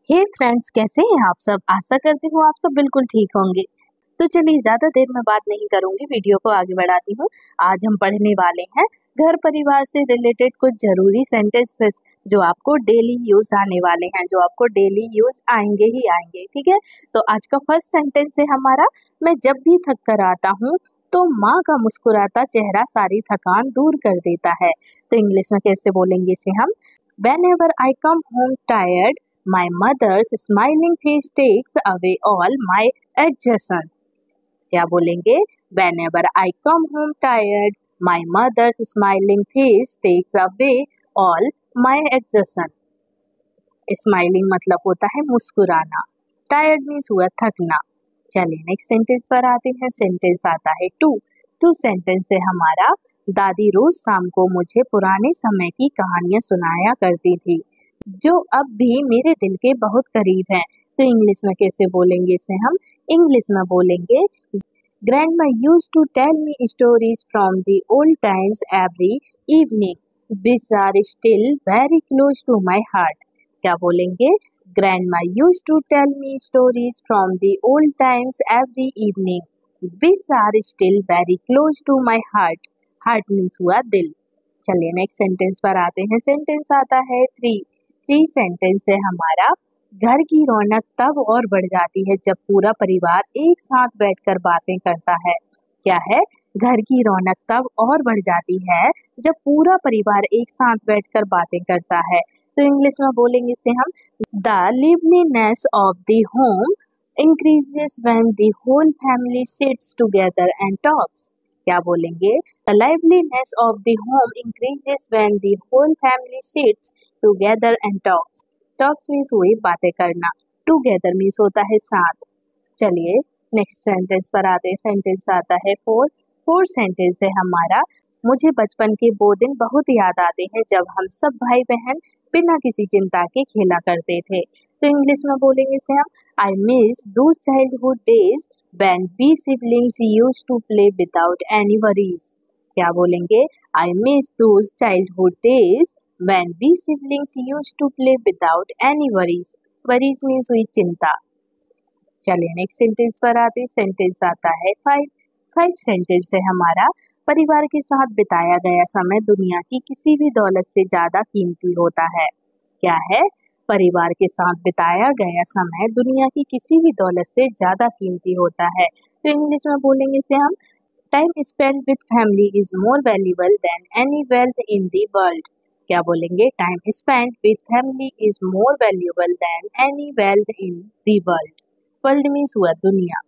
हे friends, कैसे हैं आप सब। आशा करती हूँ आप सब बिल्कुल ठीक होंगे। तो चलिए ज़्यादा देर में बात नहीं करूंगी, वीडियो को आगे बढ़ाती हूँ। आज हम पढ़ने वाले हैं घर परिवार से रिलेटेड कुछ जरूरी सेंटेंसेस जो आपको डेली यूज आने वाले हैं, जो आपको डेली यूज आएंगे ही आएंगे। ठीक है, तो आज का फर्स्ट सेंटेंस है हमारा, मैं जब भी थक कर आता हूँ तो माँ का मुस्कुराता चेहरा सारी थकान दूर कर देता है। तो इंग्लिश में कैसे बोलेंगे इसे हम, Whenever I come home tired, my mother's smiling face takes away all my exhaustion. क्या बोलेंगे? Whenever I come home tired, my mother's smiling face takes away all my exhaustion. Smiling मतलब होता है मुस्कुराना, टायर्ड मीन्स हुआ थकना। चलिए next sentence पर आते हैं। सेंटेंस आता है टू सेंटेंस है हमारा, दादी रोज शाम को मुझे पुराने समय की कहानियां सुनाया करती थी जो अब भी मेरे दिल के बहुत करीब हैं। तो इंग्लिश में कैसे बोलेंगे इसे हम, इंग्लिश में बोलेंगे Grandma used to tell me stories from the old times every evening, which are still very close to my heart. क्या बोलेंगे? Grandma used to tell me stories from the old times every evening, which are still very close to my heart. Heart means हुआ दिल। चलिए next sentence पर आते हैं। Sentence आता है थ्री सेंटेंस है हमारा, घर की रौनक तब और बढ़ जाती है जब पूरा परिवार एक साथ बैठकर बातें करता है। क्या है? घर की रौनक तब और बढ़ जाती है जब पूरा परिवार एक साथ बैठकर बातें करता है। तो इंग्लिश में बोलेंगे इसे हम, the liveliness of the home increases when the whole family sits together and talks. क्या बोलेंगे? The liveliness of the home increases when the whole family sits together and talks. Talks means हुई बातें करना, together means होता है साथ। चलिए next sentence पर आते हैं। सेंटेंस आता है फोर सेंटेंस है हमारा, मुझे बचपन के वो दिन बहुत याद आते हैं जब हम सब भाई बहन बिना किसी चिंता के खेला करते थे। तो इंग्लिश में बोलेंगे इसे हम, I miss those childhood days when we siblings used to play without any worries. क्या बोलेंगे? I miss those childhood days when we siblings used to play without any worries. Worries means हुई चिंता। चलिए next sentence पर आते हैं। Sentence आता है फाइव सेंटेंस है हमारा, परिवार के साथ बिताया गया समय दुनिया की किसी भी दौलत से ज्यादा कीमती होता है। क्या है? परिवार के साथ बिताया गया समय दुनिया की किसी भी दौलत से ज्यादा कीमती होता है। तो इंग्लिश में बोलेंगे इसे हम, time spend with family is more valuable then any wealth in the world. क्या बोलेंगे? Time spend with family is more valuable then any wealth in the world. World means हुआ दुनिया।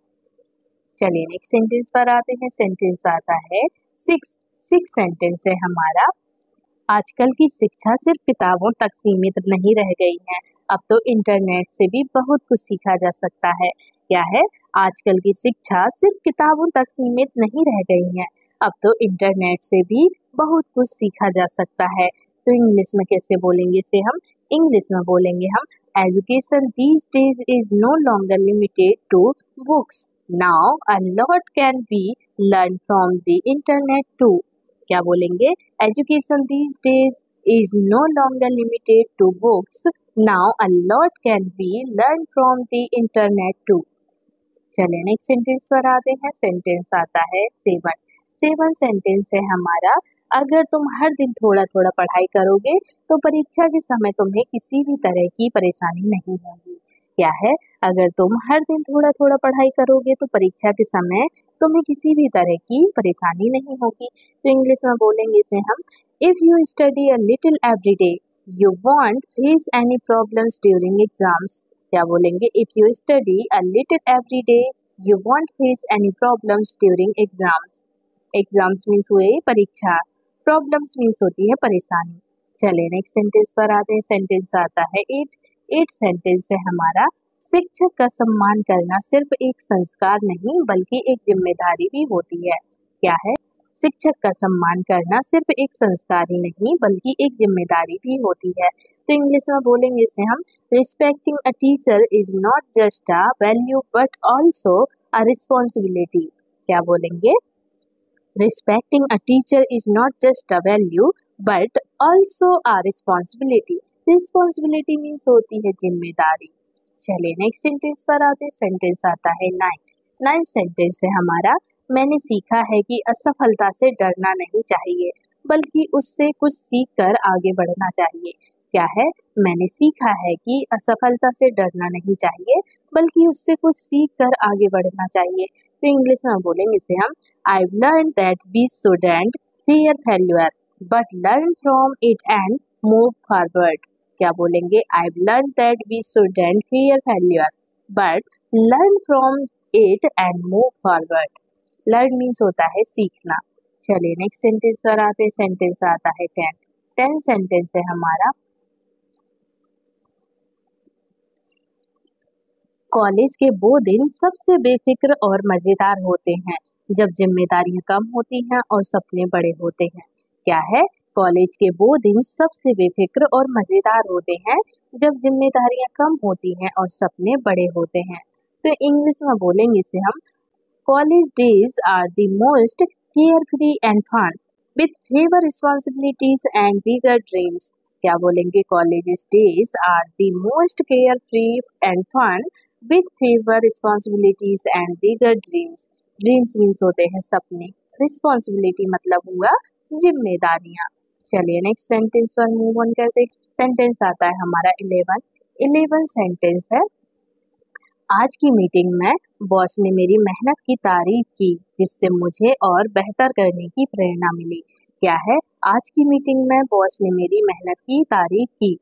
चलिए नेक्स्ट सेंटेंस पर आते हैं। सेंटेंस आता है सिक्स सेंटेंस है हमारा, आजकल की शिक्षा सिर्फ किताबों तक सीमित नहीं रह गई है, अब तो इंटरनेट से भी बहुत कुछ सीखा जा सकता है। क्या है? आजकल की शिक्षा सिर्फ किताबों तक सीमित नहीं रह गई है, अब तो इंटरनेट से भी बहुत कुछ सीखा जा सकता है। तो इंग्लिश में कैसे बोलेंगे इसे हम, इंग्लिश में बोलेंगे हम, education these days is no longer limited to books, now a lot can be learn from the internet too. क्या बोलेंगे? Education these days is no longer limited to books, now a lot can be learn from the internet too. चलिए next sentence पर आते हैं। Sentence आता है seven sentence है हमारा, अगर तुम हर दिन थोड़ा थोड़ा पढ़ाई करोगे तो परीक्षा के समय तुम्हें किसी भी तरह की परेशानी नहीं होगी। क्या है? अगर तुम हर दिन थोड़ा थोड़ा पढ़ाई करोगे तो परीक्षा के समय तुम्हें किसी भी तरह की परेशानी नहीं होगी। तो इंग्लिश में बोलेंगे इसे हम, if you study a little every day you want face any problems during exams. क्या बोलेंगे? If you study a little every day you want face any problems during exams. Exams means हुए परीक्षा, problems means होती है परेशानी। चलिए next sentence पर आते हैं। सेंटेंस आता है एट सेंटेंस है हमारा, शिक्षक का सम्मान करना सिर्फ एक संस्कार नहीं बल्कि एक जिम्मेदारी भी होती है। क्या है? शिक्षक का सम्मान करना सिर्फ एक संस्कार ही नहीं बल्कि एक जिम्मेदारी भी होती है। तो इंग्लिश में बोलेंगे इसे हम, respecting a teacher is not just a value but also a responsibility. क्या बोलेंगे? Respecting a teacher is not just a value but also a responsibility. Responsibility means होती है जिम्मेदारी, चलिए नेक्स्ट सेंटेंस पर आते हैं। सेंटेंस आता है नाइन्थ सेंटेंस है हमारा, मैंने सीखा है कि असफलता से डरना नहीं चाहिए बल्कि उससे कुछ सीख कर आगे बढ़ना चाहिए। क्या है? मैंने सीखा है कि असफलता से डरना नहीं चाहिए बल्कि उससे कुछ सीख कर आगे बढ़ना चाहिए। तो इंग्लिश में बोलेंगे इसे हम, I learn that we shouldn't fear failure but learn from it and move forward. क्या बोलेंगे? I learn that we shouldn't fear failure but learn from it and move forward. Learn means होता है सीखना। चलिए नेक्स्ट सेंटेंस पर आते हैं। Sentence आता है 10 सेंटेंस है हमारा, कॉलेज के वो दिन सबसे बेफिक्र और मजेदार होते हैं जब जिम्मेदारियां कम होती हैं और सपने बड़े होते हैं। क्या है? कॉलेज के वो दिन सबसे बेफिक्र और मजेदार होते हैं जब जिम्मेदारियां कम होती हैं और सपने बड़े होते हैं। तो इंग्लिश में बोलेंगे इसे हम, college days are the most carefree and fun with fewer responsibilities and bigger dreams. क्या बोलेंगे? College days are the most carefree and fun with fewer responsibilities and bigger dreams. Dreams means होते हैं सपने, responsibility मतलब हुआ जिम्मेदारियां। चलिए next sentence पर मूव ऑन करते। सेंटेंस आता है हमारा 11 सेंटेंस है, आज की मीटिंग में बॉस ने मेरी मेहनत की तारीफ की जिससे मुझे और बेहतर करने की प्रेरणा मिली। क्या है? आज की मीटिंग में बॉस ने मेरी मेहनत की तारीफ की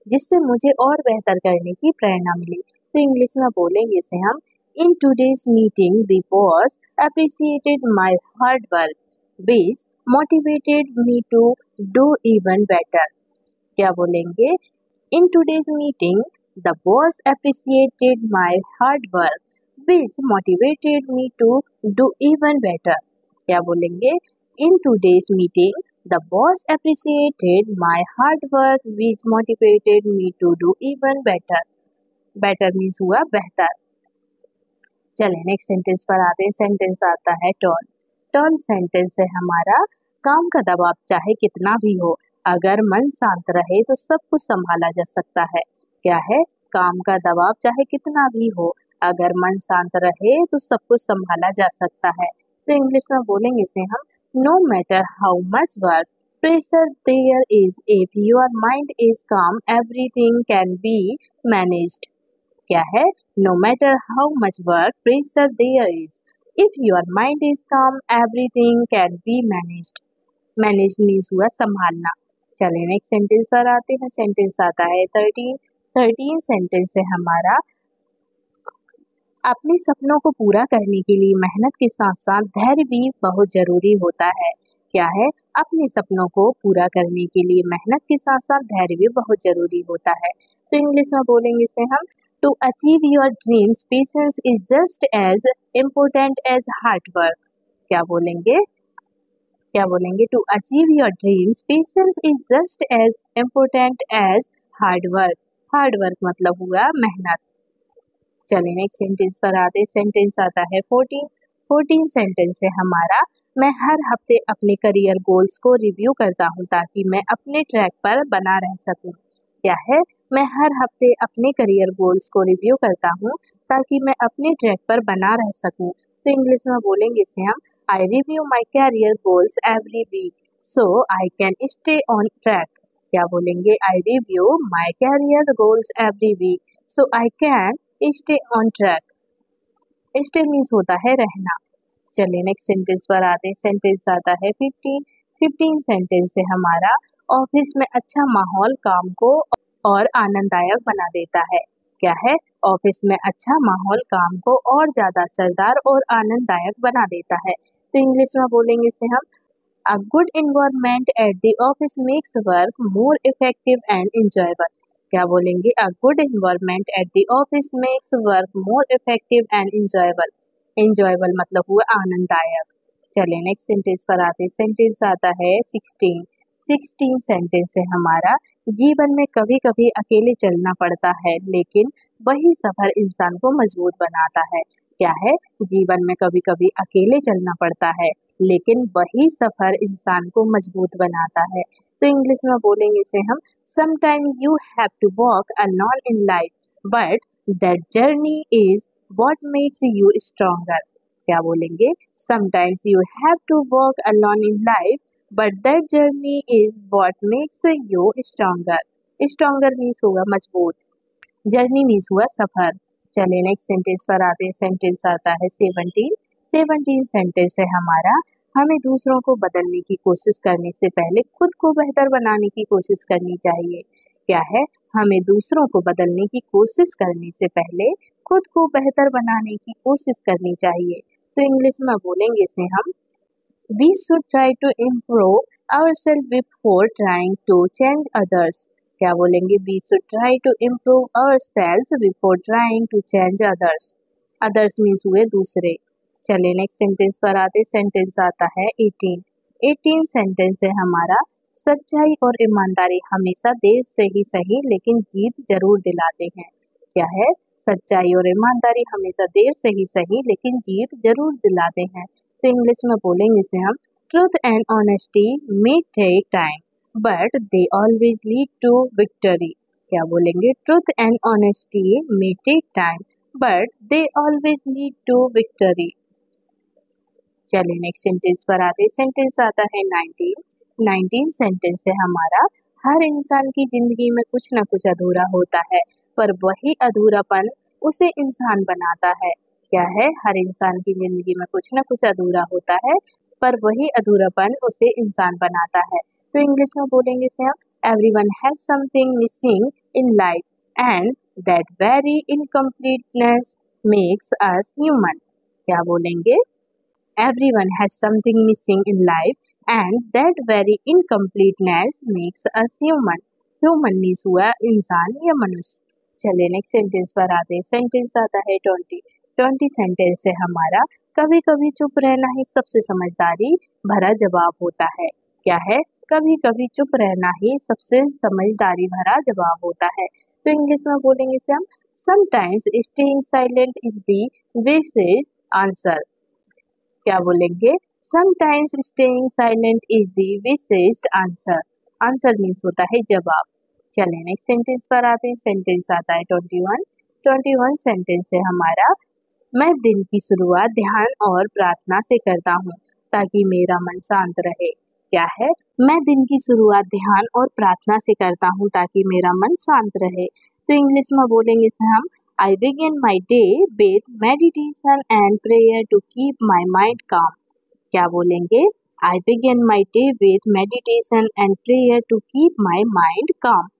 जिससे मुझे और बेहतर करने की प्रेरणा मिली। तो इंग्लिश में बोलेंगे इसे हम, in today's meeting the boss appreciated my hard work which motivated me to do even better. क्या बोलेंगे? In today's meeting the boss appreciated my hard work which motivated me to do even better. क्या बोलेंगे? In today's meeting The boss appreciated my hard work which motivated me to do even better. Better means हुआ बेहतर। चलिए next sentence पर आते हैं। Sentence आता है टर्न सेंटेंस है हमारा, काम का दबाव चाहे कितना भी हो अगर मन शांत रहे तो सब कुछ संभाला जा सकता है। क्या है? काम का दबाव चाहे कितना भी हो अगर मन शांत रहे तो सब कुछ संभाला जा सकता है। तो इंग्लिश में बोलेंगे इसे हम, no matter how much work pressure there is, if your mind is calm everything can be managed। क्या है? no matter how much work pressure there is, if your mind is calm everything can be managed। managed means हुआ संभालना। चलिए next sentence पर आते हैं। Sentence आता है 13 सेंटेंस है हमारा, अपने सपनों को पूरा करने के लिए मेहनत के साथ साथ धैर्य भी बहुत जरूरी होता है। क्या है? अपने सपनों को पूरा करने के लिए मेहनत के साथ साथ धैर्य भी बहुत जरूरी होता है। तो इंग्लिश में बोलेंगे इसे हम, to achieve your dreams patience is just as important as hard work. क्या बोलेंगे? To achieve your dreams patience is just as important as hard work. Hard work मतलब हुआ मेहनत। चलिए नेक्स्ट सेंटेंस पर आते। सेंटेंस आता है 14 सेंटेंस है हमारा, मैं हर हफ्ते अपने करियर गोल्स को रिव्यू करता हूँ ताकि मैं अपने ट्रैक पर बना रह सकूँ। क्या है? मैं हर हफ्ते अपने करियर गोल्स को रिव्यू करता हूँ ताकि मैं अपने ट्रैक पर बना रह सकूँ। तो इंग्लिश में बोलेंगे इसे हम, I review my career goals every week so I can stay on track. क्या बोलेंगे? I review my career goals every week so I can stay on track. Stay means होता है रहना। चलिए नेक्स्ट सेंटेंस पर आते हैं। सेंटेंस आता है 15 सेंटेंस है हमारा, ऑफिस में अच्छा माहौल काम को और आनंददायक बना देता है। क्या है? ऑफिस में अच्छा माहौल काम को और ज्यादा असरदार और आनंददायक बना देता है। तो इंग्लिश में बोलेंगे इसे हम, a good environment at the office makes work more effective and enjoyable. क्या बोलेंगे? A good environment at the office makes work more effective and enjoyable. Enjoyable मतलब हुआ आनंददायक। चलिए नेक्स्ट सेंटेंस पर आते हैं। सेंटेंस आता है 16 सेंटेंस है हमारा, जीवन में कभी कभी अकेले चलना पड़ता है लेकिन वही सफर इंसान को मजबूत बनाता है। क्या है? जीवन में कभी कभी अकेले चलना पड़ता है लेकिन वही सफर इंसान को मजबूत बनाता है। तो इंग्लिश में बोलेंगे इसे हम, sometime you have to walk alone in life but that journey is what makes you stronger. क्या बोलेंगे? Sometimes you have to walk alone in life but that journey is what makes you stronger. Stronger means होगा मजबूत, journey means हुआ सफर। चलिए next sentence पर आते हैं। Sentence आता है 17 सेंटेंस है हमारा, हमें दूसरों को बदलने की कोशिश करने से पहले खुद को बेहतर बनाने की कोशिश करनी चाहिए। क्या है? हमें दूसरों को बदलने की कोशिश करने से पहले खुद को बेहतर बनाने की कोशिश करनी चाहिए। तो इंग्लिश में बोलेंगे इसे हम, we should try to improve ourself before trying to change others. क्या बोलेंगे? We should try to improve ourselves before trying to change others. Others means हुए दूसरे। चलिए नेक्स्ट सेंटेंस पर आते। सेंटेंस आता है 18 सेंटेंस है हमारा, सच्चाई और ईमानदारी हमेशा देर से ही सही लेकिन जीत जरूर दिलाते हैं। क्या है? सच्चाई और ईमानदारी हमेशा देर से ही सही लेकिन जीत जरूर दिलाते हैं। तो इंग्लिश में बोलेंगे इसे हम, truth and honesty may take time but they always lead to victory. क्या बोलेंगे? Truth and honesty may take time but they always lead to victory. चलिए नेक्स्ट सेंटेंस पर आते। सेंटेंस आता है 19 सेंटेंस है हमारा, हर इंसान की जिंदगी में कुछ न कुछ अधूरा होता है पर वही अधूरापन उसे इंसान बनाता है। क्या है? हर इंसान की जिंदगी में कुछ न कुछ अधूरा होता है पर वही अधूरापन उसे इंसान बनाता है। तो इंग्लिश में बोलेंगे इसे हम, everyone has something missing in life and that very incompleteness makes us human. क्या बोलेंगे? Everyone has something missing in life and that very incompleteness makes us human. Human means हुआ इंसान या मनुष्य। चलिए नेक्स्ट सेंटेंस पर आते हैं। सेंटेंस आता है 20 सेंटेंस है हमारा, कभी कभी चुप रहना ही सबसे समझदारी भरा जवाब होता है। क्या है? कभी कभी चुप रहना ही सबसे समझदारी भरा जवाब होता है। तो इंग्लिश में बोलेंगे इसे हम, sometimes staying silent is the best answer. क्या बोलेंगे? Sometimes staying silent is the wisest answer. Answer means होता है जवाब। चलिए नेक्स्ट सेंटेंस पर आते हैं। सेंटेंस आता है 21 सेंटेंस है हमारा, मैं दिन की शुरुआत ध्यान और प्रार्थना से करता हूँ ताकि मेरा मन शांत रहे। क्या है? मैं दिन की शुरुआत ध्यान और प्रार्थना से करता हूँ ताकि मेरा मन शांत रहे। तो इंग्लिश में बोलेंगे इसे हम, I begin my day with meditation and prayer to keep my mind calm. क्या बोलेंगे? I begin my day with meditation and prayer to keep my mind calm.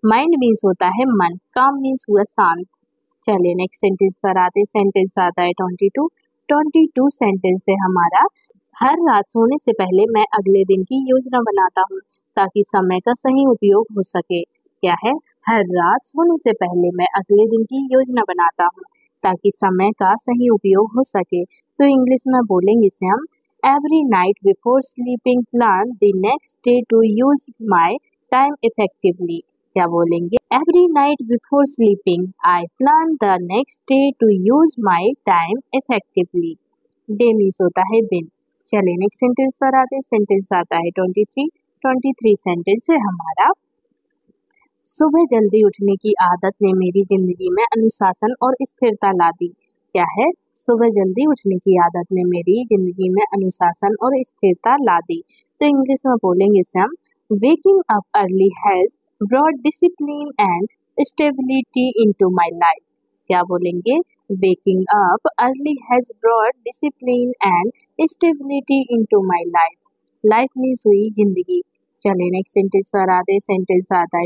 Mind means होता है मन, calm means हुआ शांत। चलिए नेक्स्ट सेंटेंस पर आते। सेंटेंस आता है 22 सेंटेंस है हमारा, हर रात सोने से पहले मैं अगले दिन की योजना बनाता हूँ ताकि समय का सही उपयोग हो सके। क्या है? हर रात सोने से पहले मैं अगले दिन की योजना बनाता हूँ ताकि समय का सही उपयोग हो सके। तो इंग्लिश में बोलेंगे इसे हम, every night before sleeping plan the next day to use my time effectively. क्या बोलेंगे? Every night before sleeping I plan the next day to use my time effectively. Day means होता है दिन। चलिए नेक्स्ट सेंटेंस पर आते हैं। Sentence आता है 23 सेंटेंस है हमारा, सुबह जल्दी उठने की आदत ने मेरी जिंदगी में अनुशासन और स्थिरता ला दी। क्या है? सुबह जल्दी उठने की आदत ने मेरी जिंदगी में अनुशासन और स्थिरता ला दी। तो इंग्लिश में बोलेंगे इसे हम, waking up early has brought discipline and stability into my life. क्या बोलेंगे? Waking up early has brought discipline and stability into my life. Life means हुई जिंदगी। चलिए नेक्स्ट सेंटेंस पर आते। सेंटेंस आता है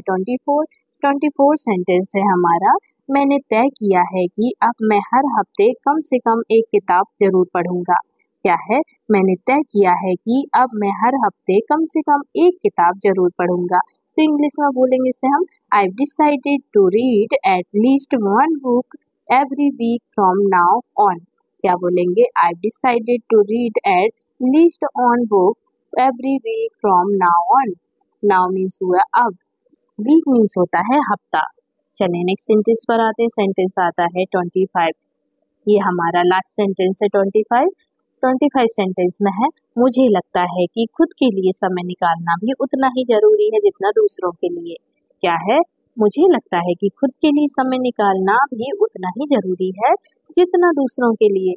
24 सेंटेंस है हमारा, मैंने तय किया है कि अब मैं हर हफ्ते कम से कम एक किताब जरूर पढ़ूंगा। क्या है? मैंने तय किया है कि अब मैं हर हफ्ते कम से कम एक किताब जरूर पढ़ूंगा। तो इंग्लिश में बोलेंगे इसे हम, I decided to read at least one book every week from now on. क्या बोलेंगे? I decided to read at least one book every week from now on. Now means हुआ अब, वीक मीन्स होता है हफ्ता। चलिए नेक्स्ट सेंटेंस पर आते हैं। सेंटेंस आता है 25, ये हमारा लास्ट सेंटेंस है। 25 सेंटेंस में है, मुझे लगता है कि खुद के लिए समय निकालना भी उतना ही जरूरी है जितना दूसरों के लिए। क्या है? मुझे लगता है कि खुद के लिए समय निकालना भी उतना ही जरूरी है जितना दूसरों के लिए।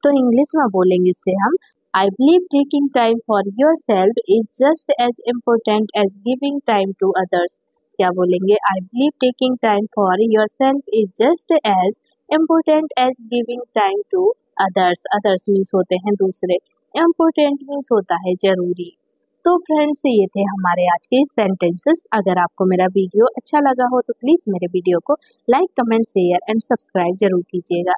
तो इंग्लिश में बोलेंगे इससे हम, I believe taking time for yourself is just as important as giving time to others. क्या बोलेंगे? I believe taking time for yourself is just as important as giving time to others. Others means होते हैं दूसरे, important means होता है जरूरी। तो friends, ये थे हमारे आज के सेंटेंसेस। अगर आपको मेरा वीडियो अच्छा लगा हो तो प्लीज़ मेरे वीडियो को like, comment, share and subscribe जरूर कीजिएगा।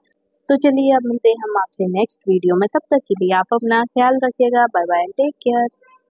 तो चलिए अब मिलते हैं हम आपसे नेक्स्ट वीडियो में। तब तक के लिए आप अपना ख्याल रखिएगा। Bye bye, take care.